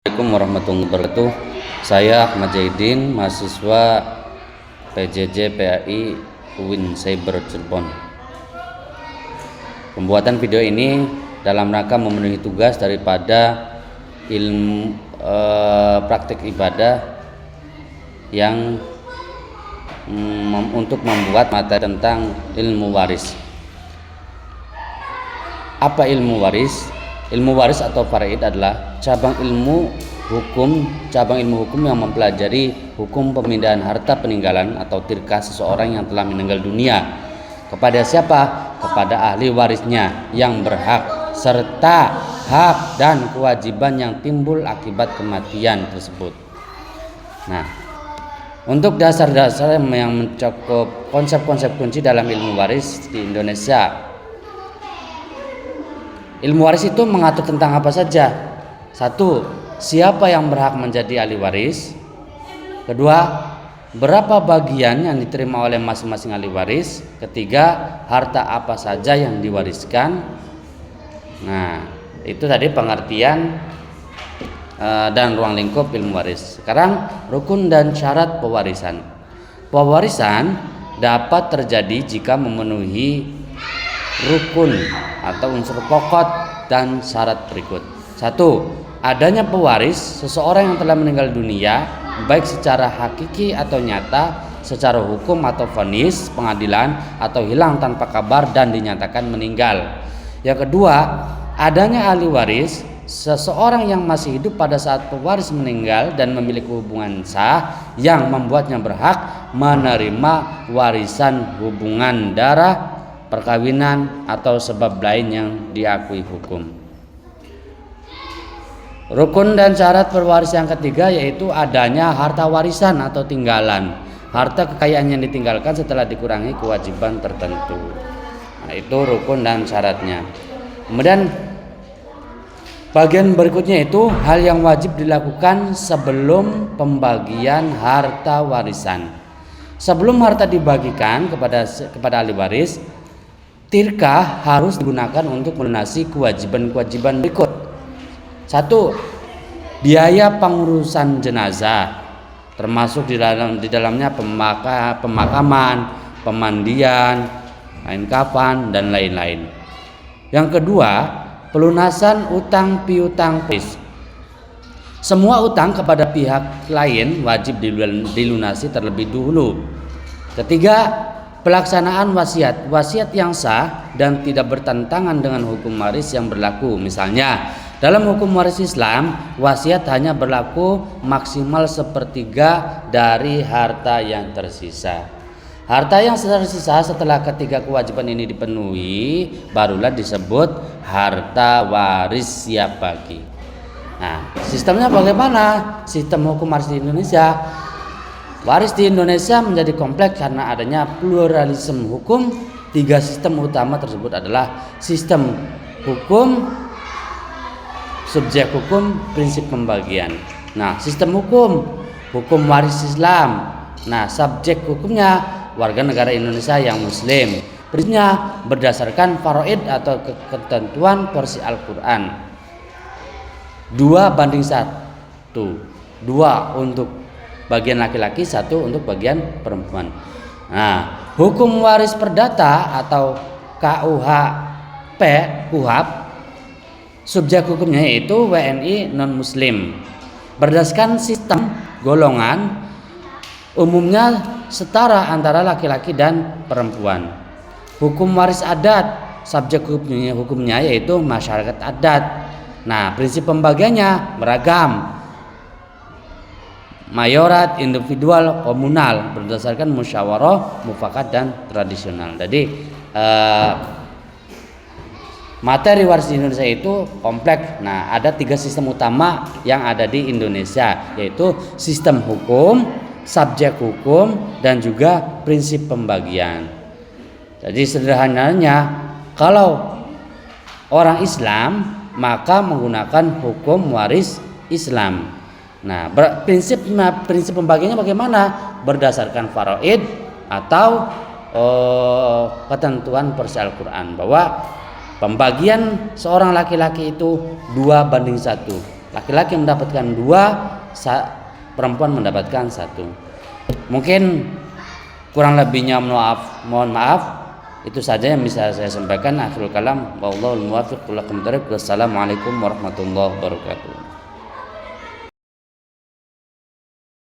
Assalamualaikum warahmatullahi wabarakatuh. Saya Ahmad Zaidin, mahasiswa PJJ PAI UIN Cyber Cirebon. Pembuatan video ini dalam rangka memenuhi tugas daripada ilmu praktik ibadah yang untuk membuat materi tentang ilmu waris. Apa ilmu waris? Ilmu waris atau faraid adalah cabang ilmu hukum yang mempelajari hukum pemindahan harta peninggalan atau tirkah seseorang yang telah meninggal dunia kepada siapa? Kepada ahli warisnya yang berhak, serta hak dan kewajiban yang timbul akibat kematian tersebut. Nah, untuk dasar-dasar yang mencakup konsep-konsep kunci dalam ilmu waris di Indonesia. Ilmu waris itu mengatur tentang apa saja? Satu, siapa yang berhak menjadi ahli waris? Kedua, berapa bagian yang diterima oleh masing-masing ahli waris? Ketiga, harta apa saja yang diwariskan? Nah, itu tadi pengertian dan ruang lingkup ilmu waris. Sekarang rukun dan syarat pewarisan. Pewarisan dapat terjadi jika memenuhi rukun atau unsur pokok dan syarat berikut. Satu, adanya pewaris seseorang yang telah meninggal dunia, baik secara hakiki atau nyata, secara hukum atau vonis pengadilan, atau hilang tanpa kabar dan dinyatakan meninggal. Yang kedua, adanya ahli waris seseorang yang masih hidup pada saat pewaris meninggal dan memiliki hubungan sah yang membuatnya berhak menerima warisan hubungan darah, perkawinan, atau sebab lain yang diakui hukum. Rukun dan syarat pewaris yang ketiga yaitu adanya harta warisan atau tinggalan, harta kekayaan yang ditinggalkan setelah dikurangi kewajiban tertentu. Nah, itu rukun dan syaratnya. Kemudian bagian berikutnya itu hal yang wajib dilakukan sebelum pembagian harta warisan. Sebelum harta dibagikan kepada ahli waris, tirkah harus digunakan untuk melunasi kewajiban-kewajiban berikut. Satu, biaya pengurusan jenazah, termasuk di dalamnya pemakaman, pemandian, kain kafan, dan lain-lain. Yang kedua, pelunasan utang piutang waris. Semua utang kepada pihak lain wajib dilunasi terlebih dahulu. Ketiga, pelaksanaan wasiat yang sah dan tidak bertentangan dengan hukum waris yang berlaku. Misalnya, dalam hukum waris Islam, wasiat hanya berlaku maksimal sepertiga dari harta yang tersisa. Harta yang tersisa setelah ketiga kewajiban ini dipenuhi, barulah disebut harta waris siap bagi. Nah, sistemnya bagaimana? Sistem hukum waris di Indonesia. Waris di Indonesia menjadi kompleks karena adanya pluralisme hukum. Tiga sistem utama tersebut adalah sistem hukum, subjek hukum, prinsip pembagian. Nah, sistem hukum waris Islam. Nah, subjek hukumnya warga negara Indonesia yang Muslim. Prinsipnya berdasarkan faraid atau ketentuan porsi Al-Quran. 2:1. 2 untuk bagian laki-laki, 1 untuk bagian perempuan. Nah, hukum waris perdata atau KUHP, subjek hukumnya yaitu WNI non muslim. Berdasarkan sistem golongan, umumnya setara antara laki-laki dan perempuan. Hukum waris adat, subjek hukumnya yaitu masyarakat adat. Nah, prinsip pembagiannya beragam. Mayorat, individual, komunal, berdasarkan musyawarah, mufakat, dan tradisional. Jadi materi waris di Indonesia itu kompleks. Nah, ada 3 sistem utama yang ada di Indonesia, yaitu sistem hukum, subjek hukum, dan juga prinsip pembagian. Jadi sederhananya, kalau orang Islam maka menggunakan hukum waris Islam. Nah, prinsip pembagiannya bagaimana? Berdasarkan faraid atau ketentuan porsi Al-Quran, bahwa pembagian seorang laki-laki itu 2:1. Laki-laki mendapatkan 2, perempuan mendapatkan 1. Mungkin kurang lebihnya mohon maaf. Itu saja yang bisa saya sampaikan. Akhirul kalam, wallahul muwaffiq. Assalamualaikum warahmatullahi wabarakatuh.